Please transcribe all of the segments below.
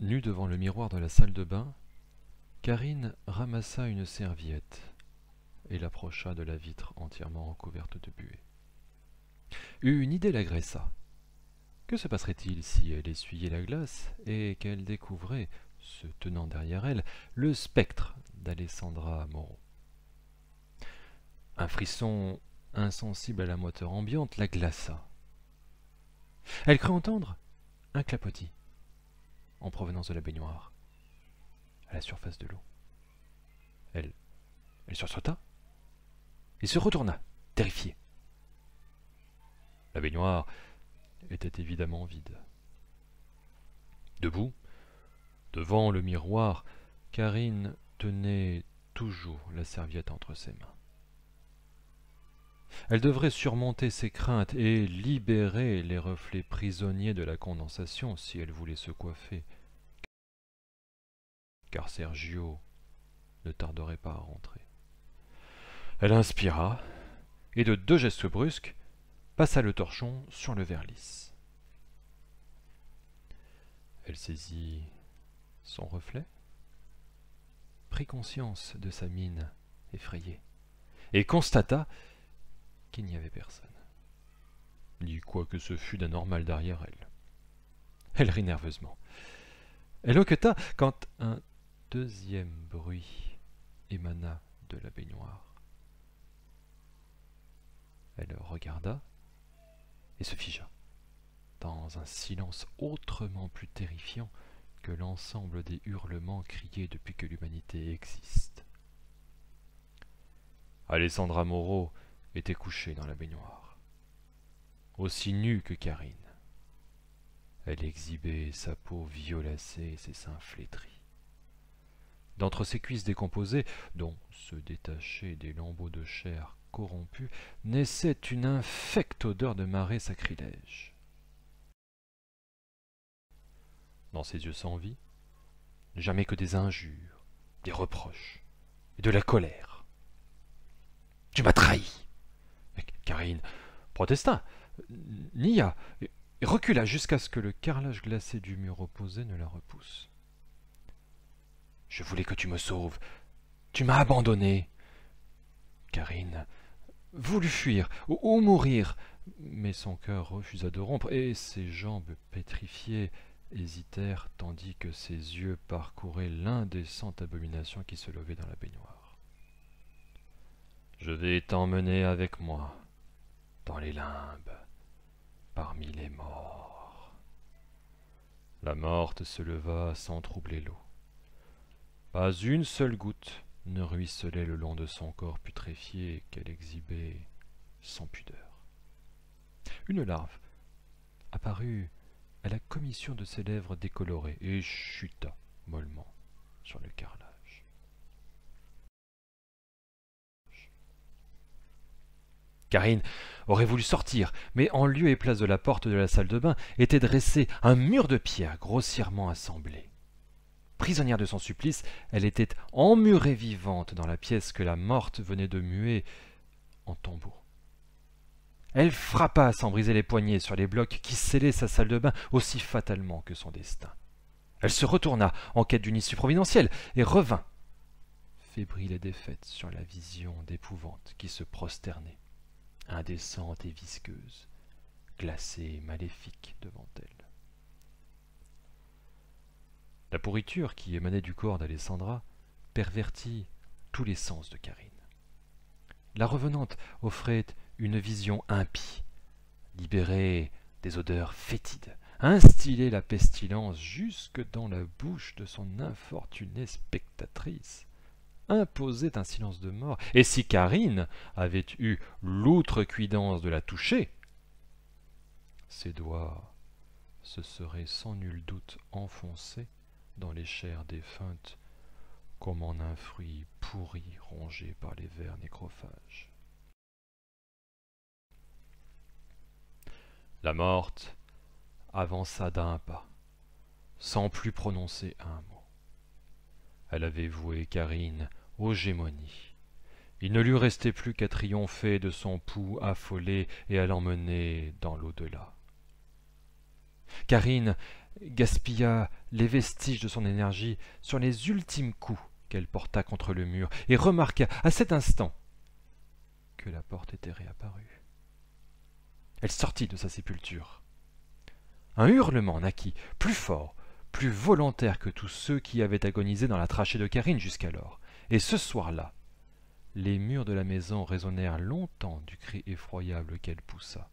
Nue devant le miroir de la salle de bain, Karine ramassa une serviette et l'approcha de la vitre entièrement recouverte de buée. Une idée l'agressa. Que se passerait-il si elle essuyait la glace et qu'elle découvrait, se tenant derrière elle, le spectre d'Alessandra Moreau? Un frisson insensible à la moiteur ambiante la glaça. Elle crut entendre un clapotis en provenance de la baignoire, à la surface de l'eau. Elle sursauta et se retourna, terrifiée. La baignoire était évidemment vide. Debout, devant le miroir, Karine tenait toujours la serviette entre ses mains. Elle devrait surmonter ses craintes et libérer les reflets prisonniers de la condensation si elle voulait se coiffer, car Sergio ne tarderait pas à rentrer. Elle inspira et de 2 gestes brusques passa le torchon sur le verre lisse. Elle saisit son reflet, prit conscience de sa mine effrayée et constata qu'il n'y avait personne, ni quoi que ce fût d'anormal derrière elle. Elle rit nerveusement. Elle hoqueta quand un deuxième bruit émana de la baignoire. Elle regarda et se figea, dans un silence autrement plus terrifiant que l'ensemble des hurlements criés depuis que l'humanité existe. Alessandra Moreau était couchée dans la baignoire, aussi nue que Karine. Elle exhibait sa peau violacée et ses seins flétris. D'entre ses cuisses décomposées, dont se détachaient des lambeaux de chair corrompue, naissait une infecte odeur de marée sacrilège. Dans ses yeux sans vie, jamais que des injures, des reproches et de la colère. « Tu m'as trahi !» Karine protesta, nia et recula jusqu'à ce que le carrelage glacé du mur opposé ne la repousse. « Je voulais que tu me sauves. Tu m'as abandonné. » Karine voulut fuir ou mourir, mais son cœur refusa de rompre et ses jambes pétrifiées hésitèrent tandis que ses yeux parcouraient l'indécente abomination qui se levait dans la baignoire. « Je vais t'emmener avec moi, dans les limbes, parmi les morts. » La morte se leva sans troubler l'eau. Pas une seule goutte ne ruisselait le long de son corps putréfié qu'elle exhibait sans pudeur. Une larve apparut à la commission de ses lèvres décolorées et chuta mollement sur le carrelage. Karine aurait voulu sortir, mais en lieu et place de la porte de la salle de bain était dressé un mur de pierre grossièrement assemblé. Prisonnière de son supplice, elle était emmurée vivante dans la pièce que la morte venait de muer en tombeau. Elle frappa sans briser les poignets sur les blocs qui scellaient sa salle de bain aussi fatalement que son destin. Elle se retourna en quête d'une issue providentielle et revint, fébrile et défaite, sur la vision d'épouvante qui se prosternait, indécente et visqueuse, glacée et maléfique devant elle. La pourriture qui émanait du corps d'Alessandra pervertit tous les sens de Karine. La revenante offrait une vision impie, libérait des odeurs fétides, instillait la pestilence jusque dans la bouche de son infortunée spectatrice, imposait un silence de mort, et si Karine avait eu l'outrecuidance de la toucher, ses doigts se seraient sans nul doute enfoncés dans les chairs défuntes comme en un fruit pourri rongé par les vers nécrophages. La morte avança d'un pas, sans plus prononcer un mot. Elle avait voué Karine aux gémonies. Il ne lui restait plus qu'à triompher de son pouls affolé et à l'emmener dans l'au-delà. Karine gaspilla les vestiges de son énergie sur les ultimes coups qu'elle porta contre le mur, et remarqua à cet instant que la porte était réapparue. Elle sortit de sa sépulture. Un hurlement naquit, plus fort, plus volontaire que tous ceux qui avaient agonisé dans la trachée de Karine jusqu'alors, et ce soir-là, les murs de la maison résonnèrent longtemps du cri effroyable qu'elle poussa,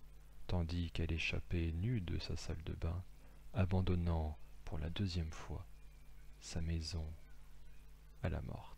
tandis qu'elle échappait nue de sa salle de bain, abandonnant pour la deuxième fois sa maison à la mort.